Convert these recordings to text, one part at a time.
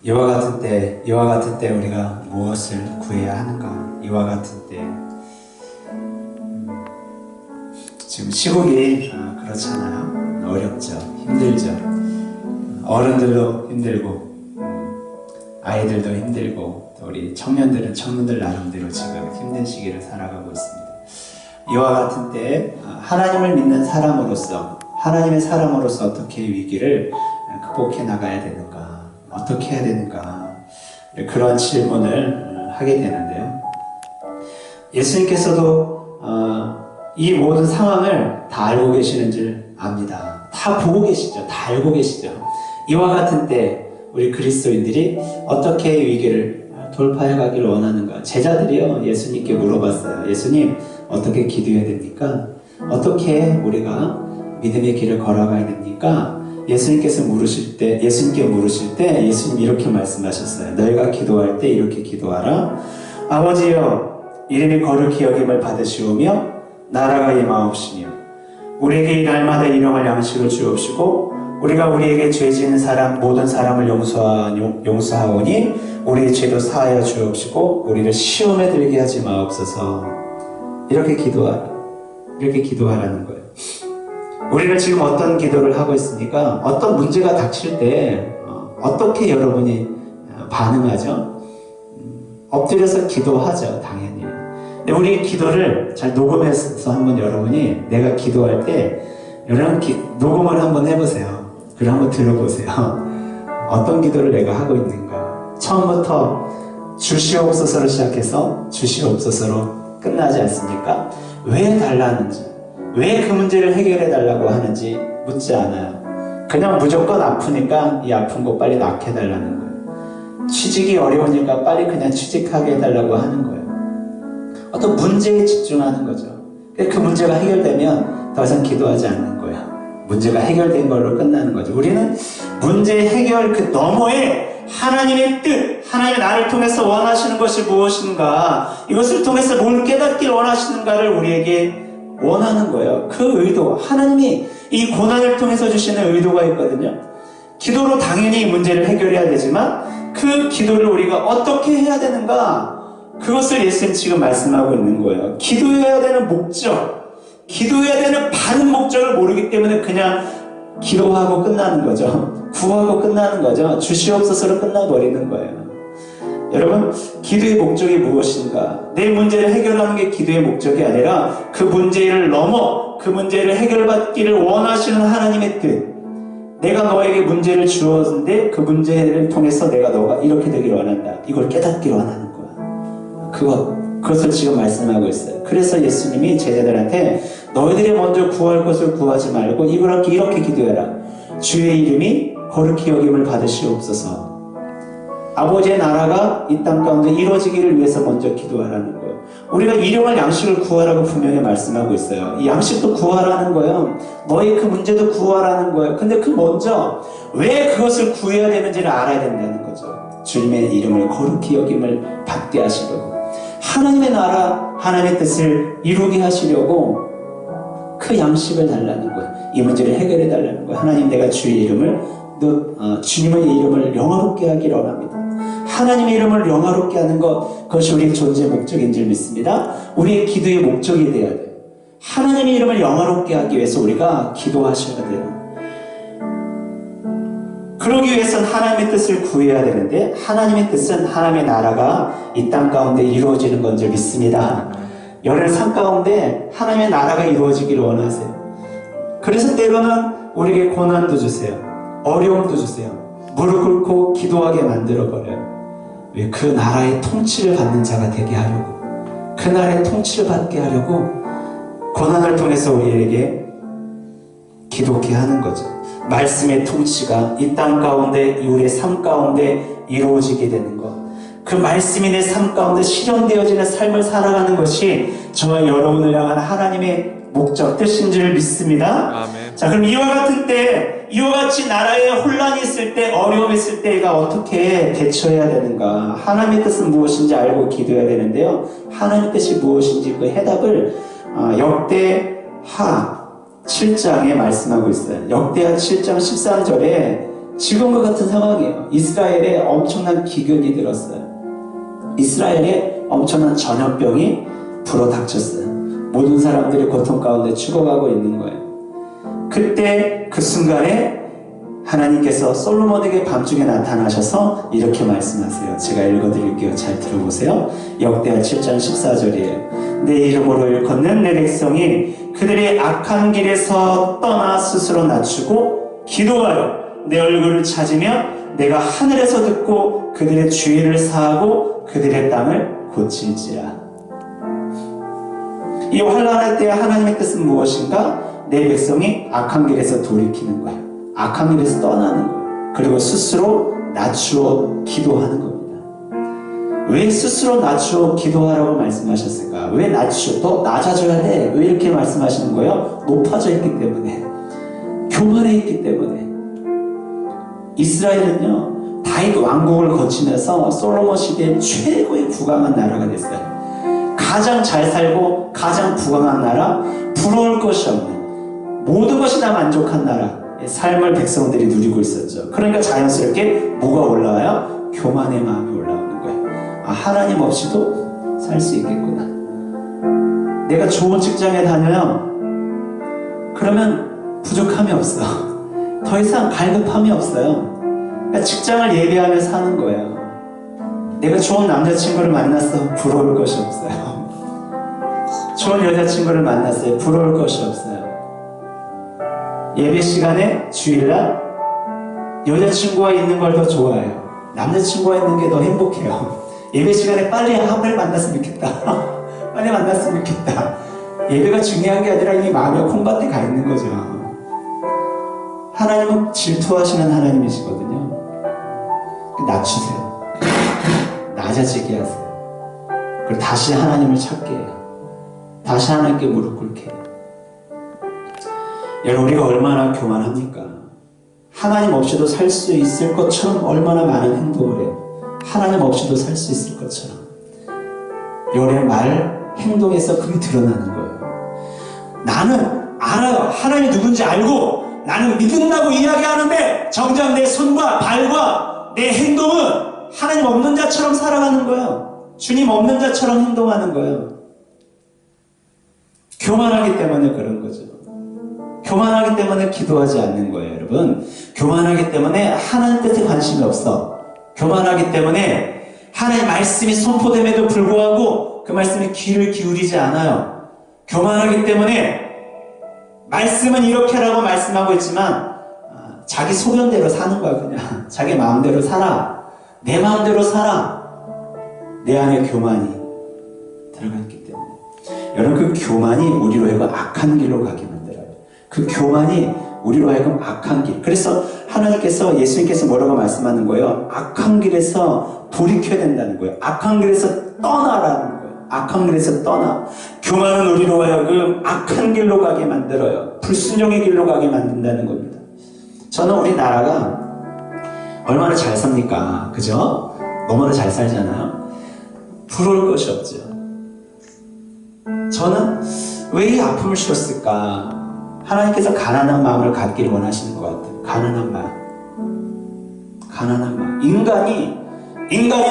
이와 같은 때 우리가 무엇을 구해야 하는가? 이와 같은 때 지금 시국이 그렇잖아요. 어렵죠. 힘들죠. 어른들도 힘들고 아이들도 힘들고 또 우리 청년들은 청년들 나름대로 지금 힘든 시기를 살아가고 있습니다. 이와 같은 때 하나님을 믿는 사람으로서 하나님의 사람으로서 어떻게 위기를 극복해 나가야 되는가, 어떻게 해야 되는가, 그런 질문을 하게 되는데요. 예수님께서도 이 모든 상황을 다 알고 계시는 줄 압니다. 다 보고 계시죠. 다 알고 계시죠. 이와 같은 때 우리 그리스도인들이 어떻게 위기를 돌파해 가기를 원하는가. 제자들이요, 예수님께 물어봤어요. 예수님, 어떻게 기도해야 됩니까? 어떻게 우리가 믿음의 길을 걸어가야 됩니까? 예수님께 물으실 때 예수님 이렇게 말씀하셨어요. 너희가 기도할 때 이렇게 기도하라. 아버지여, 이름이 거룩히 여김을 받으시오며 나라가 임하옵시며 우리에게 이 날마다 일용할 양식을 주옵시고 우리가 우리에게 죄 지은 사람 모든 사람을 용서하오니 우리의 죄도 사하여 주옵시고 우리를 시험에 들게 하지 마옵소서. 이렇게 기도하라는 거예요. 우리는 지금 어떤 기도를 하고 있습니까? 어떤 문제가 닥칠 때 어떻게 여러분이 반응하죠? 엎드려서 기도하죠, 당연히. 근데 우리 기도를 잘 녹음해서 한번 여러분이 내가 기도할 때 여러분 녹음을 한번 해보세요. 그걸 한번 들어보세요. 어떤 기도를 내가 하고 있는가. 처음부터 주시옵소서로 시작해서 주시옵소서로 끝나지 않습니까? 왜 달라는지, 왜 그 문제를 해결해 달라고 하는지 묻지 않아요. 그냥 무조건 아프니까 이 아픈 거 빨리 낫게 해달라는 거예요. 취직이 어려우니까 빨리 그냥 취직하게 해달라고 하는 거예요. 어떤 문제에 집중하는 거죠. 그 문제가 해결되면 더 이상 기도하지 않는 거예요. 문제가 해결된 걸로 끝나는 거죠. 우리는 문제 해결 그 너머에 하나님의 뜻, 하나님의 나를 통해서 원하시는 것이 무엇인가, 이것을 통해서 뭘 깨닫길 원하시는가를 우리에게 원하는 거예요. 그 의도, 하나님이 이 고난을 통해서 주시는 의도가 있거든요. 기도로 당연히 문제를 해결해야 되지만 그 기도를 우리가 어떻게 해야 되는가, 그것을 예수님 지금 말씀하고 있는 거예요. 기도해야 되는 목적, 기도해야 되는 바른 목적을 모르기 때문에 그냥 기도하고 끝나는 거죠. 구하고 끝나는 거죠. 주시옵소서로 끝나버리는 거예요. 여러분, 기도의 목적이 무엇인가? 내 문제를 해결하는 게 기도의 목적이 아니라 그 문제를 넘어 그 문제를 해결받기를 원하시는 하나님의 뜻. 내가 너에게 문제를 주었는데 그 문제를 통해서 너가 이렇게 되기를 원한다. 이걸 깨닫기를 원하는 거야. 그것을 지금 말씀하고 있어요. 그래서 예수님이 제자들한테 너희들이 먼저 구할 것을 구하지 말고 이렇게 기도해라. 주의 이름이 거룩히 여김을 받으시옵소서. 아버지의 나라가 이 땅 가운데 이루어지기를 위해서 먼저 기도하라는 거예요. 우리가 일용할 양식을 구하라고 분명히 말씀하고 있어요. 이 양식도 구하라는 거예요. 너희 그 문제도 구하라는 거예요. 근데 그 먼저 왜 그것을 구해야 되는지를 알아야 된다는 거죠. 주님의 이름을 거룩히 여김을 받게 하시려고, 하나님의 나라, 하나님의 뜻을 이루게 하시려고 그 양식을 달라는 거예요. 이 문제를 해결해 달라는 거예요. 하나님, 내가 주님의 이름을 영화롭게 하기를 원합니다. 하나님의 이름을 영화롭게 하는 것, 그것이 우리의 존재 목적인 줄 믿습니다. 우리의 기도의 목적이 되어야 돼요. 하나님의 이름을 영화롭게 하기 위해서 우리가 기도하셔야 돼요. 그러기 위해서는 하나님의 뜻을 구해야 되는데, 하나님의 뜻은 하나님의 나라가 이 땅 가운데 이루어지는 건 줄 믿습니다. 열의 삶 가운데 하나님의 나라가 이루어지기를 원하세요. 그래서 때로는 우리에게 고난도 주세요. 어려움도 주세요. 무릎 꿇고 기도하게 만들어버려요. 왜? 그 나라의 통치를 받는 자가 되게 하려고, 그 나라의 통치를 받게 하려고 고난을 통해서 우리에게 기도케 하는 거죠. 말씀의 통치가 이 땅 가운데, 우리의 삶 가운데 이루어지게 되는 것, 그 말씀이 내 삶 가운데 실현되어지는 삶을 살아가는 것이 저와 여러분을 향한 하나님의 목적, 뜻인 줄 믿습니다. 아멘. 자, 그럼 이와 같은 때, 이와 같이 나라에 혼란이 있을 때, 어려움이 있을 때 우리가 어떻게 대처해야 되는가? 하나님의 뜻은 무엇인지 알고 기도해야 되는데요. 하나님의 뜻이 무엇인지 그 해답을 역대하 7장에 말씀하고 있어요. 역대하 7장 13절에 지금과 같은 상황이에요. 이스라엘에 엄청난 기근이 들었어요. 이스라엘에 엄청난 전염병이 불어닥쳤어요. 모든 사람들이 고통 가운데 죽어가고 있는 거예요. 그때 그 순간에 하나님께서 솔로몬에게 밤중에 나타나셔서 이렇게 말씀하세요. 제가 읽어드릴게요. 잘 들어보세요. 역대하 7장 14절이에요. 내 이름으로 일컫는 내 백성이 그들의 악한 길에서 떠나 스스로 낮추고 기도하여 내 얼굴을 찾으며 내가 하늘에서 듣고 그들의 죄를 사하고 그들의 땅을 고칠지라. 이 환난할 때 하나님의 뜻은 무엇인가? 내 백성이 악한 길에서 돌이키는 거예요. 악한 길에서 떠나는 거예요. 그리고 스스로 낮추어 기도하는 겁니다. 왜 스스로 낮추어 기도하라고 말씀하셨을까? 왜 낮추어? 더 낮아져야 돼. 왜 이렇게 말씀하시는 거예요? 높아져 있기 때문에. 교만해 있기 때문에. 이스라엘은요, 다윗 왕국을 거치면서 솔로몬 시대의 최고의 부강한 나라가 됐어요. 가장 잘 살고 가장 부강한 나라, 부러울 것이 없는, 모든 것이 다 만족한 나라의 삶을 백성들이 누리고 있었죠. 그러니까 자연스럽게 뭐가 올라와요? 교만의 마음이 올라오는 거예요. 아, 하나님 없이도 살 수 있겠구나. 내가 좋은 직장에 다녀요. 그러면 부족함이 없어. 더 이상 갈급함이 없어요. 그러니까 직장을 예배하며 사는 거예요. 내가 좋은 남자친구를 만났어. 부러울 것이 없어요. 좋은 여자친구를 만났어요. 부러울 것이 없어요. 예배 시간에 주일날 여자친구와 있는 걸 더 좋아해요. 남자친구와 있는 게 더 행복해요. 예배 시간에 빨리 만났으면 좋겠다. 빨리 만났으면 좋겠다. 예배가 중요한 게 아니라 이미 마음의 콩밭에 가 있는 거죠. 하나님은 질투하시는 하나님이시거든요. 낮추세요. 낮아지게 하세요. 그리고 다시 하나님을 찾게 해요. 다시 하나님께 무릎 꿇게 해요. 여러분, 우리가 얼마나 교만합니까? 하나님 없이도 살 수 있을 것처럼 얼마나 많은 행동을 해요. 하나님 없이도 살 수 있을 것처럼. 여러분의 말, 행동에서 그게 드러나는 거예요. 나는 알아요. 하나님이 누군지 알고 나는 믿는다고 이야기하는데 정작 내 손과 발과 내 행동은 하나님 없는 자처럼 살아가는 거예요. 주님 없는 자처럼 행동하는 거예요. 교만하기 때문에 그런 거죠. 교만하기 때문에 기도하지 않는 거예요, 여러분. 교만하기 때문에 하나님 뜻에 관심이 없어. 교만하기 때문에 하나님 말씀이 선포됨에도 불구하고 그 말씀에 귀를 기울이지 않아요. 교만하기 때문에 말씀은 이렇게라고 말씀하고 있지만 자기 소견대로 사는 거야. 그냥 자기 마음대로 살아. 내 마음대로 살아. 내 안에 교만이 들어가 있기 때문에. 여러분, 그 교만이 우리로 하여금 악한 길로 가게 만들어요. 그 교만이 우리로 하여금 악한 길. 그래서 하나님께서, 예수님께서 뭐라고 말씀하는 거예요? 악한 길에서 돌이켜야 된다는 거예요. 악한 길에서 떠나라는 거예요. 악한 길에서 떠나. 교만은 우리로 하여금 악한 길로 가게 만들어요. 불순종의 길로 가게 만든다는 겁니다. 저는 우리나라가 얼마나 잘 삽니까? 그죠? 너무나 잘 살잖아요. 부러울 것이 없죠. 저는 왜 이 아픔을 싫었을까? 하나님께서 가난한 마음을 갖기를 원하시는 것 같아요. 가난한 마음. 가난한 마음. 인간이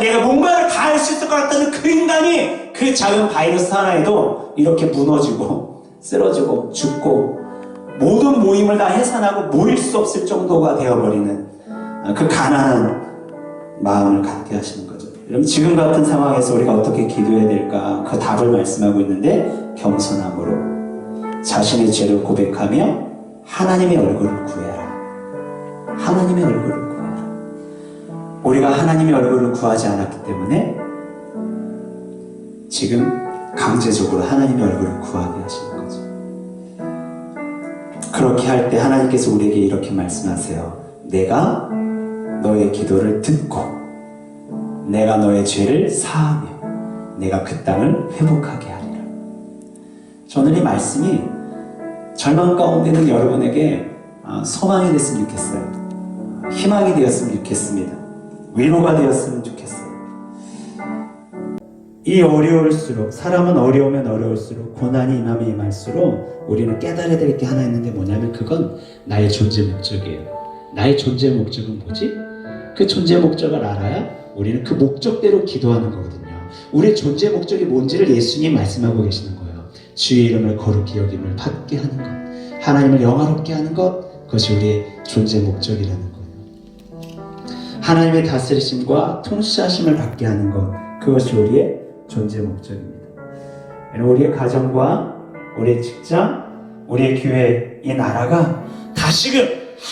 내가 뭔가를 다 할 수 있을 것 같다는 그 인간이 그 작은 바이러스 하나에도 이렇게 무너지고 쓰러지고 죽고 모든 모임을 다 해산하고 모일 수 없을 정도가 되어버리는 그 가난한 마음을 갖게 하시는 거죠. 여러분, 지금 같은 상황에서 우리가 어떻게 기도해야 될까? 그 답을 말씀하고 있는데, 겸손함으로 자신의 죄를 고백하며 하나님의 얼굴을 구해라. 하나님의 얼굴을 구해라. 우리가 하나님의 얼굴을 구하지 않았기 때문에 지금 강제적으로 하나님의 얼굴을 구하게 하시는 거죠. 그렇게 할 때 하나님께서 우리에게 이렇게 말씀하세요. 내가 너의 기도를 듣고 내가 너의 죄를 사하며 내가 그 땅을 회복하게 하리라. 저는 이 말씀이 절망 가운데 있는 여러분에게 소망이 됐으면 좋겠어요. 희망이 되었으면 좋겠습니다. 위로가 되었으면 좋겠어요. 이 어려울수록, 사람은 어려우면 어려울수록, 고난이 임하면 임할수록 우리는 깨달아야 될 게 하나 있는데 뭐냐면 그건 나의 존재 목적이에요. 나의 존재 목적은 뭐지? 그 존재 목적을 알아야 우리는 그 목적대로 기도하는 거거든요. 우리의 존재 목적이 뭔지를 예수님 말씀하고 계시는 거예요. 주의 이름을 거룩히 여김을 받게 하는 것, 하나님을 영화롭게 하는 것, 그것이 우리의 존재 목적이라는 거예요. 하나님의 다스리심과 통치하심을 받게 하는 것, 그것이 우리의 존재 목적입니다. 우리의 가정과 우리의 직장, 우리의 교회, 이 나라가 다시금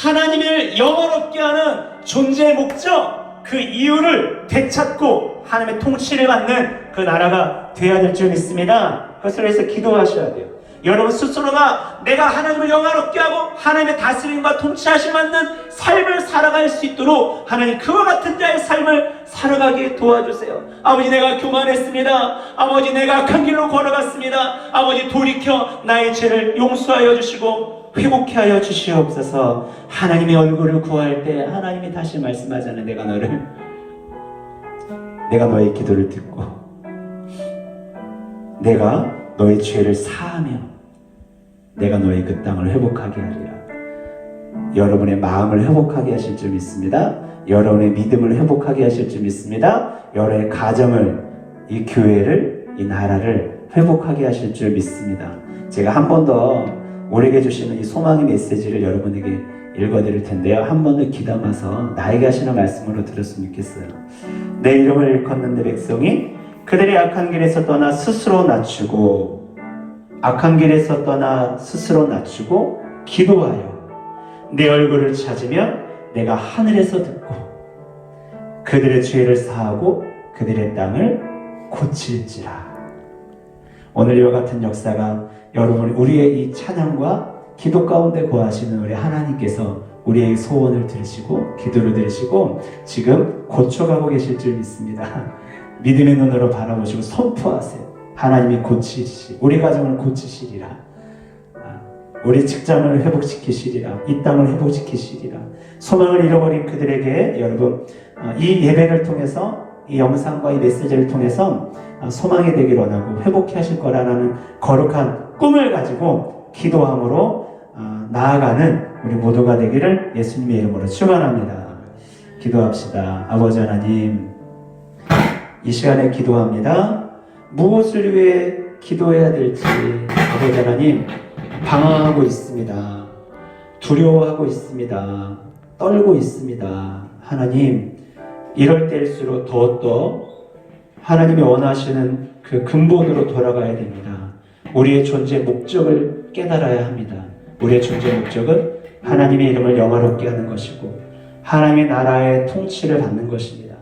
하나님을 영화롭게 하는 존재 목적, 그 이유를 되찾고 하나님의 통치를 받는 그 나라가 되어야 될 줄 믿습니다. 그것을 위해서 기도하셔야 돼요. 여러분 스스로가 내가 하나님을 영화롭게 하고 하나님의 다스림과 통치하심 받는 삶을 살아갈 수 있도록 하나님 그와 같은 자의 삶을 살아가게 도와주세요. 아버지, 내가 교만했습니다. 아버지, 내가 악한 길로 걸어갔습니다. 아버지, 돌이켜 나의 죄를 용서하여 주시고 회복케 하여 주시옵소서. 하나님의 얼굴을 구할 때 하나님이 다시 말씀하잖아요. 내가 너의 기도를 듣고 내가 너의 죄를 사하며 내가 너의 그 땅을 회복하게 하리라. 여러분의 마음을 회복하게 하실 줄 믿습니다. 여러분의 믿음을 회복하게 하실 줄 믿습니다. 여러분의 가정을, 이 교회를, 이 나라를 회복하게 하실 줄 믿습니다. 제가 한 번 더 우리에게 주시는 이 소망의 메시지를 여러분에게 읽어드릴 텐데요. 한 번 더 귀담아서 나에게 하시는 말씀으로 들었으면 좋겠어요. 내 이름을 일컫는 내 백성이 그들의 악한 길에서 떠나 스스로 낮추고 기도하여 내 얼굴을 찾으면 내가 하늘에서 듣고 그들의 죄를 사하고 그들의 땅을 고칠지라. 오늘 이와 같은 역사가 여러분, 우리의 이 찬양과 기도 가운데 거하시는 우리 하나님께서 우리의 소원을 들으시고 기도를 들으시고 지금 고쳐가고 계실 줄 믿습니다. 믿음의 눈으로 바라보시고 선포하세요. 하나님이 우리 가정을 고치시리라. 우리 직장을 회복시키시리라. 이 땅을 회복시키시리라. 소망을 잃어버린 그들에게 여러분, 이 예배를 통해서, 이 영상과 이 메시지를 통해서 소망이 되길 원하고 회복해 하실 거라는 거룩한 꿈을 가지고 기도함으로 나아가는 우리 모두가 되기를 예수님의 이름으로 축원합니다. 기도합시다. 아버지 하나님, 이 시간에 기도합니다. 무엇을 위해 기도해야 될지 아버지 하나님 방황하고 있습니다. 두려워하고 있습니다. 떨고 있습니다. 하나님, 이럴 때일수록 더욱더 하나님이 원하시는 그 근본으로 돌아가야 됩니다. 우리의 존재 목적을 깨달아야 합니다. 우리의 존재 목적은 하나님의 이름을 영화롭게 하는 것이고 하나님의 나라의 통치를 받는 것입니다.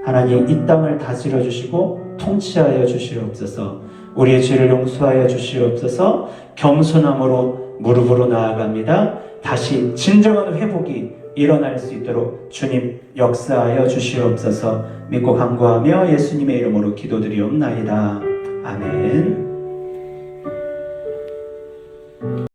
하나님, 이 땅을 다스려 주시고 통치하여 주시옵소서. 우리의 죄를 용서하여 주시옵소서. 겸손함으로 무릎으로 나아갑니다. 다시 진정한 회복이 일어날 수 있도록 주님 역사하여 주시옵소서. 믿고 간구하며 예수님의 이름으로 기도드리옵나이다. 아멘.